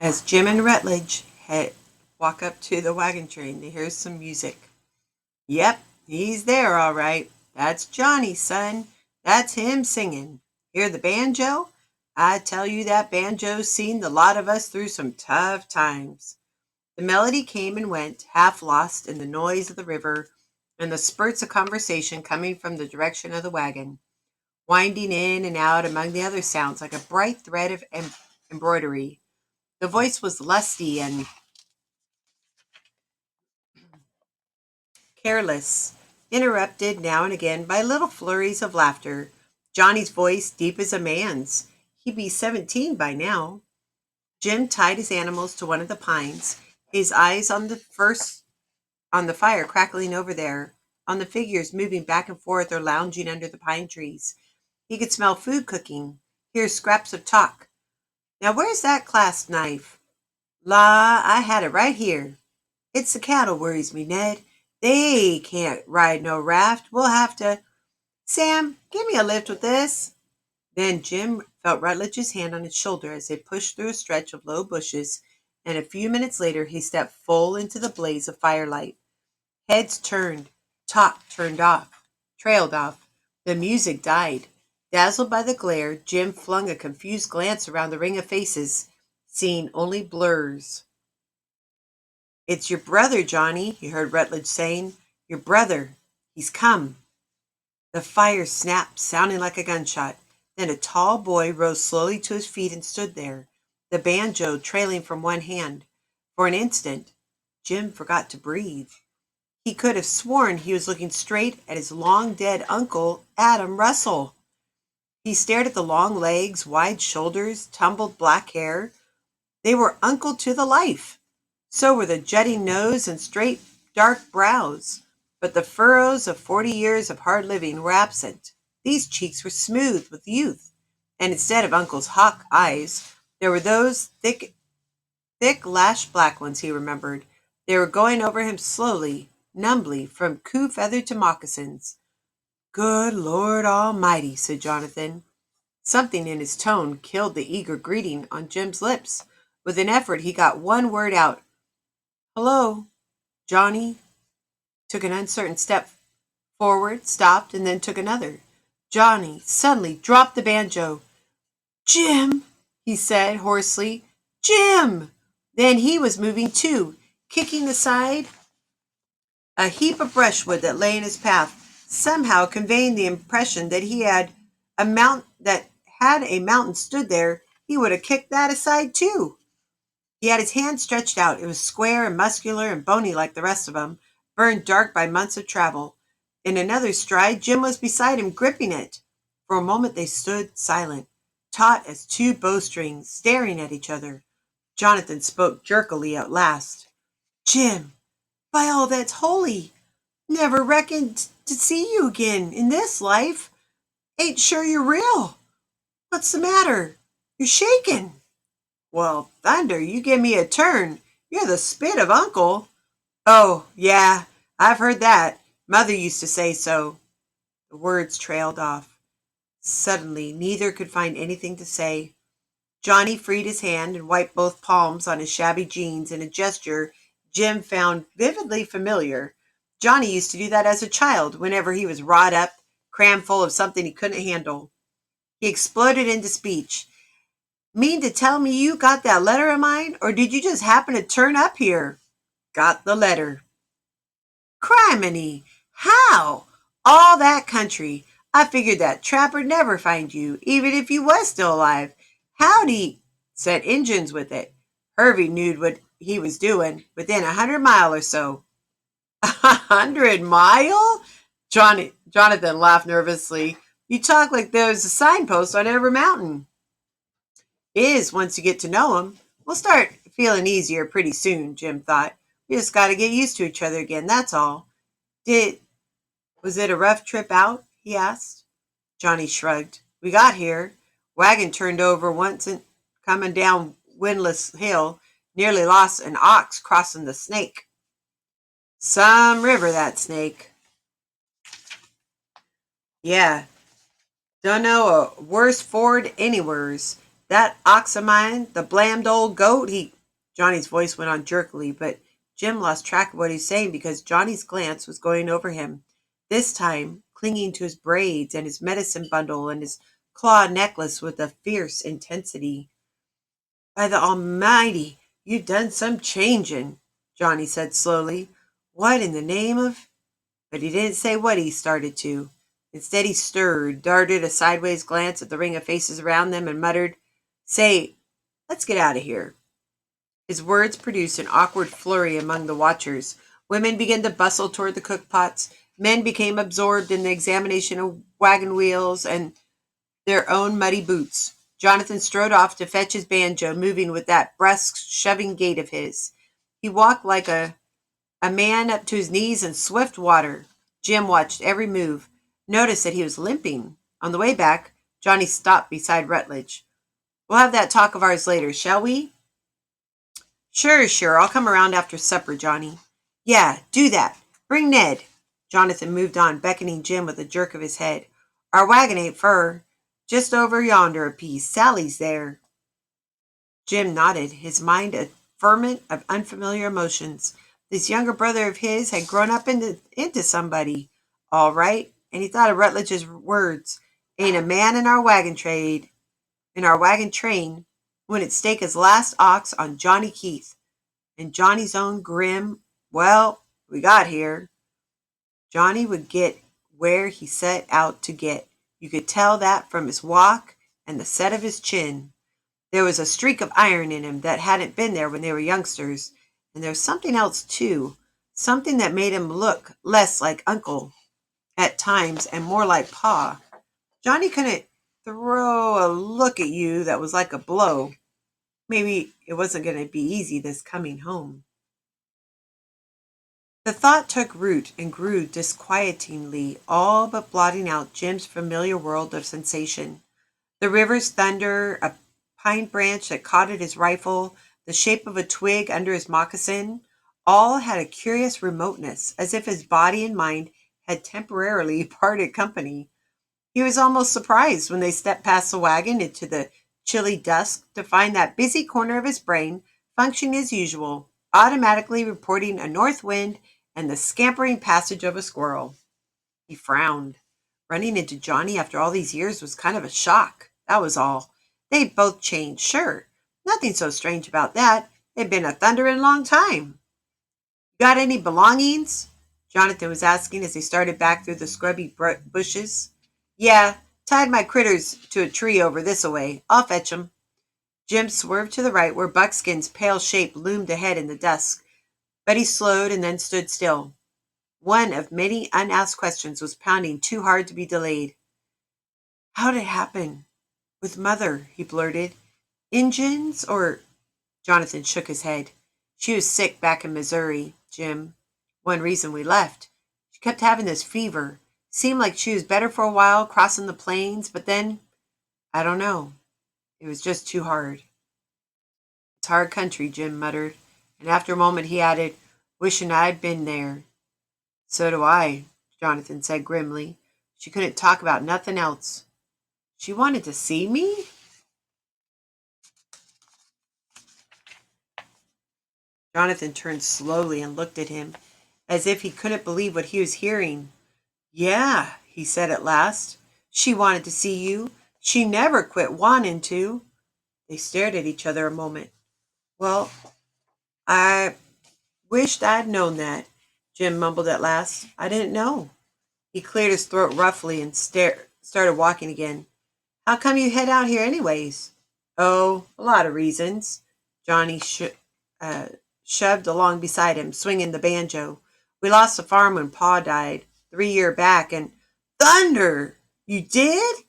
As Jim and Rutledge walk up to the wagon train, they hear some music. Yep, he's there all right. That's Johnny, son. That's him singing. Hear the banjo? I tell you that banjo's seen the lot of us through some tough times. The melody came and went, half lost in the noise of the river and the spurts of conversation coming from the direction of the wagon, winding in and out among the other sounds like a bright thread of embroidery. The voice was lusty and careless, interrupted now and again by little flurries of laughter. Johnny's voice deep as a man's. He'd be 17 by now. Jim tied his animals to one of the pines, his eyes on the fire crackling over there, on the figures moving back and forth or lounging under the pine trees. He could smell food cooking, hear scraps of talk. Now where's that clasp knife? La, I had it right here. It's the cattle worries me, Ned. They can't ride no raft. We'll have to. Sam, give me a lift with this. Then Jim felt Rutledge's hand on his shoulder as they pushed through a stretch of low bushes, and a few minutes later he stepped full into the blaze of firelight. Heads turned, talk trailed off. The music died. Dazzled by the glare, Jim flung a confused glance around the ring of faces, seeing only blurs. It's your brother, Johnny, he heard Rutledge saying. Your brother. He's come. The fire snapped, sounding like a gunshot. Then a tall boy rose slowly to his feet and stood there, the banjo trailing from one hand. For an instant, Jim forgot to breathe. He could have sworn he was looking straight at his long-dead uncle, Adam Russell. He stared at the long legs, wide shoulders, tumbled black hair. They were uncle to the life. So were the jutting nose and straight, dark brows. But the furrows of 40 years of hard living were absent. These cheeks were smooth with youth, and instead of Uncle's hawk eyes, there were those thick lashed black ones he remembered. They were going over him slowly, numbly, from coup feather to moccasins. Good Lord Almighty, said Jonathan. Something in his tone killed the eager greeting on Jim's lips. With an effort, he got one word out. Hello, Johnny took an uncertain step forward, stopped, and then took another. Johnny suddenly dropped the banjo. Jim, he said hoarsely. Jim! Then he was moving too, kicking aside a heap of brushwood that lay in his path, somehow conveying the impression that had a mountain stood there, he would have kicked that aside too. He had his hand stretched out. It was square and muscular and bony like the rest of them, burned dark by months of travel. In another stride, Jim was beside him, gripping it. For a moment they stood silent, taut as two bowstrings, staring at each other. Jonathan spoke jerkily at last. Jim, by all that's holy, never reckoned to see you again in this life. Ain't sure you're real. What's the matter? You're shaking. Well, thunder, you give me a turn. You're the spit of Uncle. Oh, yeah, I've heard that. Mother used to say so. The words trailed off. Suddenly, neither could find anything to say. Johnny freed his hand and wiped both palms on his shabby jeans in a gesture Jim found vividly familiar. Johnny used to do that as a child whenever he was wrought up, crammed full of something he couldn't handle. He exploded into speech. Mean to tell me you got that letter of mine, or did you just happen to turn up here? Got the letter. Criminy! How? All that country. I figured that trapper'd never find you, even if you was still alive. How'd set Injuns with it? Hervey knew what he was doing, within 100 mile or so. 100 mile? Jonathan laughed nervously. You talk like there's a signpost on every mountain. Is once you get to know him. We'll start feeling easier pretty soon, Jim thought. We just got to get used to each other again, that's all. Was it a rough trip out? He asked. Johnny shrugged. We got here. Wagon turned over once and coming down Windless Hill. Nearly lost an ox crossing the Snake. Some river, that Snake. Yeah. Don't know a worse ford anywheres. That ox of mine, the blamed old goat, he... Johnny's voice went on jerkily, but Jim lost track of what he was saying because Johnny's glance was going over him, this time clinging to his braids and his medicine bundle and his claw necklace with a fierce intensity. By the Almighty, you done some changing, Johnny said slowly. What in the name of... But he didn't say what he started to. Instead, he stirred, darted a sideways glance at the ring of faces around them, and muttered, Say, let's get out of here. His words produced an awkward flurry among the watchers. Women began to bustle toward the cookpots. Men became absorbed in the examination of wagon wheels and their own muddy boots. Jonathan strode off to fetch his banjo, moving with that brusque, shoving gait of his. He walked like a man up to his knees in swift water. Jim watched every move, noticed that he was limping. On the way back, Johnny stopped beside Rutledge. We'll have that talk of ours later, shall we? Sure. I'll come around after supper, Johnny. Yeah, do that. Bring Ned. Jonathan moved on, beckoning Jim with a jerk of his head. Our wagon ain't fur. Just over yonder a piece. Sally's there. Jim nodded, his mind a ferment of unfamiliar emotions. This younger brother of his had grown up into somebody, all right, and he thought of Rutledge's words. Ain't a man in our wagon train, wouldn't stake his last ox on Johnny Keith. And Johnny's own grim, well, we got here. Johnny would get where he set out to get. You could tell that from his walk and the set of his chin. There was a streak of iron in him that hadn't been there when they were youngsters. And there was something else, too. Something that made him look less like Uncle at times and more like Pa. Johnny couldn't throw a look at you that was like a blow. Maybe it wasn't going to be easy this coming home. The thought took root and grew disquietingly, all but blotting out Jim's familiar world of sensation. The river's thunder, a pine branch that caught at his rifle, the shape of a twig under his moccasin, all had a curious remoteness, as if his body and mind had temporarily parted company. He was almost surprised when they stepped past the wagon into the chilly dusk to find that busy corner of his brain functioning as usual, automatically reporting a north wind and the scampering passage of a squirrel. He frowned. Running into Johnny after all these years was kind of a shock. That was all. They'd both changed, sure. Nothing so strange about that. They'd been a thundering long time. Got any belongings? Jonathan was asking as he started back through the scrubby bushes. Yeah, tied my critters to a tree over this-a-way. I'll fetch 'em. Jim swerved to the right where Buckskin's pale shape loomed ahead in the dusk, but he slowed and then stood still. One of many unasked questions was pounding too hard to be delayed. How'd it happen? With Mother, he blurted. Injuns or... Jonathan shook his head. She was sick back in Missouri, Jim. One reason we left. She kept having this fever. Seemed like she was better for a while, crossing the plains, but then, I don't know. It was just too hard. It's hard country, Jim muttered, and after a moment he added, wishing I'd been there. So do I, Jonathan said grimly. She couldn't talk about nothing else. She wanted to see me? Jonathan turned slowly and looked at him, as if he couldn't believe what he was hearing. Yeah, he said at last. She wanted to see you. She never quit wanting to. They stared at each other a moment. Well, I wished I'd known that, Jim mumbled at last. I didn't know. He cleared his throat roughly and started walking again. How come you head out here anyways? Oh, a lot of reasons. Johnny shoved along beside him, swinging the banjo. We lost the farm when Pa died, 3 years back, and... Thunder! You did?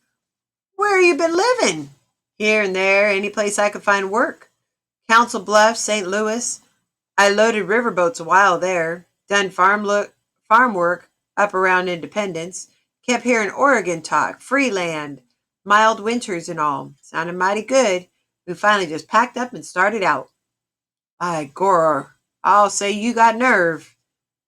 Where you been living? Here and there, any place I could find work. Council Bluffs, St. Louis. I loaded riverboats a while there. Done farm work up around Independence. Kept hearing Oregon talk, free land, mild winters and all. Sounded mighty good. We finally just packed up and started out. By Gor, I'll say you got nerve.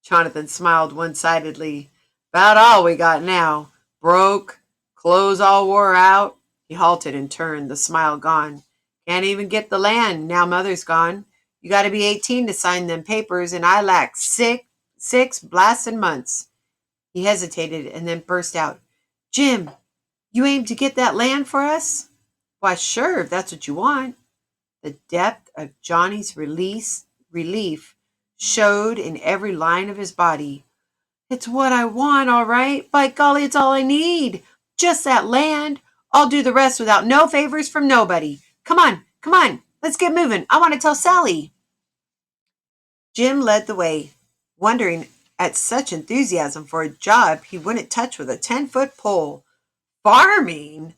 Jonathan smiled one-sidedly. About all we got now. Broke, clothes all wore out. He halted and turned, the smile gone. Can't even get the land now mother's gone. You got to be 18 to sign them papers, and I lack six blasted months. He hesitated and then burst out, Jim, you aim to get that land for us? Why, sure, if that's what you want. The depth of Johnny's relief showed in every line of his body. It's what I want, all right. By golly, it's all I need. Just that land. I'll do the rest without no favors from nobody. Come on. Let's get moving. I want to tell Sally. Jim led the way, wondering at such enthusiasm for a job he wouldn't touch with a 10-foot pole. Farming?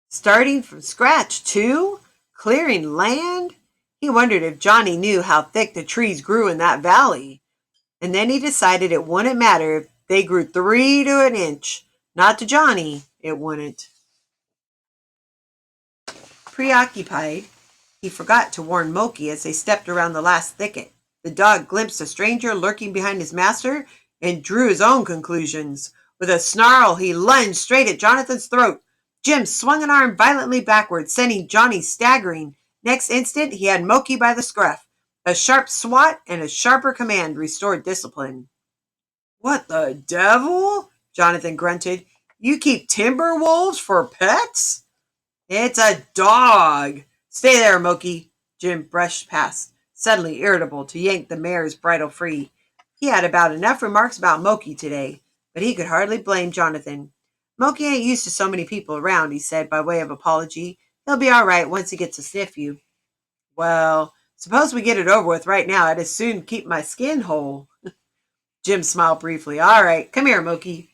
Starting from scratch, too? Clearing land? He wondered if Johnny knew how thick the trees grew in that valley. And then he decided it wouldn't matter if they grew 3 to an inch. Not to Johnny, it wouldn't. Preoccupied, he forgot to warn Moki as they stepped around the last thicket. The dog glimpsed a stranger lurking behind his master and drew his own conclusions. With a snarl, he lunged straight at Jonathan's throat. Jim swung an arm violently backward, sending Johnny staggering. Next instant, he had Moki by the scruff. A sharp swat and a sharper command restored discipline. What the devil? Jonathan grunted. You keep timber wolves for pets? It's a dog. Stay there, Moki. Jim brushed past, suddenly irritable to yank the mare's bridle free. He had about enough remarks about Moki today, but he could hardly blame Jonathan. Moki ain't used to so many people around, he said by way of apology. He'll be all right once he gets to sniff you. Well, suppose we get it over with right now. I'd as soon keep my skin whole. Jim smiled briefly. All right, come here, Moki.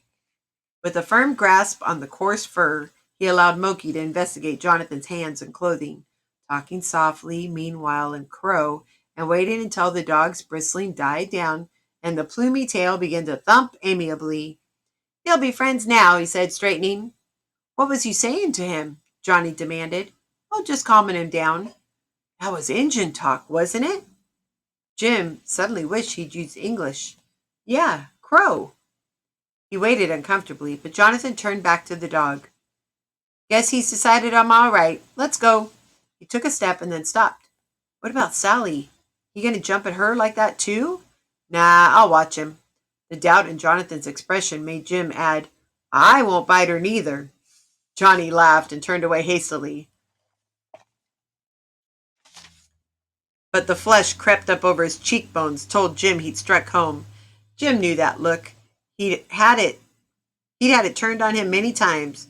With a firm grasp on the coarse fur, he allowed Moki to investigate Jonathan's hands and clothing, talking softly, meanwhile, in crow, and waiting until the dog's bristling died down and the plumy tail began to thump amiably. He'll be friends now, he said, straightening. What was you saying to him? Johnny demanded. Oh, just calming him down. That was Injun talk, wasn't it? Jim suddenly wished he'd used English. Yeah, crow. He waited uncomfortably, but Jonathan turned back to the dog. Guess he's decided I'm all right. Let's go. He took a step and then stopped. What about Sally? You going to jump at her like that too? Nah, I'll watch him. The doubt in Jonathan's expression made Jim add, I won't bite her neither. Johnny laughed and turned away hastily. But the flush crept up over his cheekbones, told Jim he'd struck home. Jim knew that look. He'd had it turned on him many times.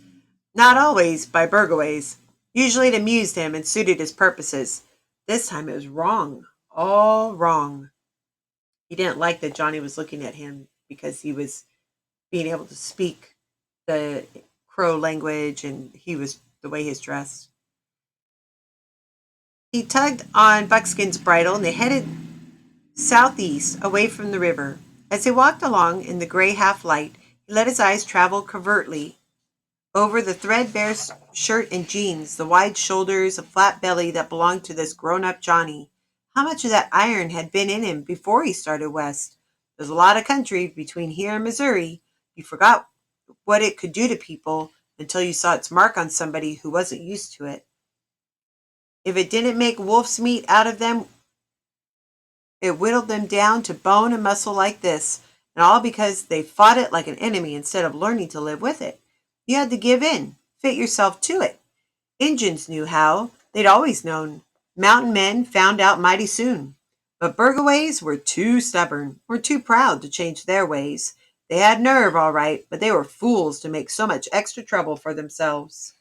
Not always by burgoways. Usually it amused him and suited his purposes. This time it was wrong. All wrong. He didn't like that Johnny was looking at him because he was being able to speak the Crow language and he was the way he's dressed. He tugged on Buckskin's bridle and they headed southeast away from the river. As they walked along in the gray half-light, he let his eyes travel covertly over the threadbare shirt and jeans, the wide shoulders, the flat belly that belonged to this grown-up Johnny. How much of that iron had been in him before he started west? There's a lot of country between here and Missouri. You forgot what it could do to people until you saw its mark on somebody who wasn't used to it. If it didn't make wolf's meat out of them, it whittled them down to bone and muscle like this, and all because they fought it like an enemy instead of learning to live with it. You had to give in, fit yourself to it. Injuns knew how. They'd always known. Mountain men found out mighty soon. But burgoways were too stubborn, or too proud to change their ways. They had nerve, all right, but they were fools to make so much extra trouble for themselves.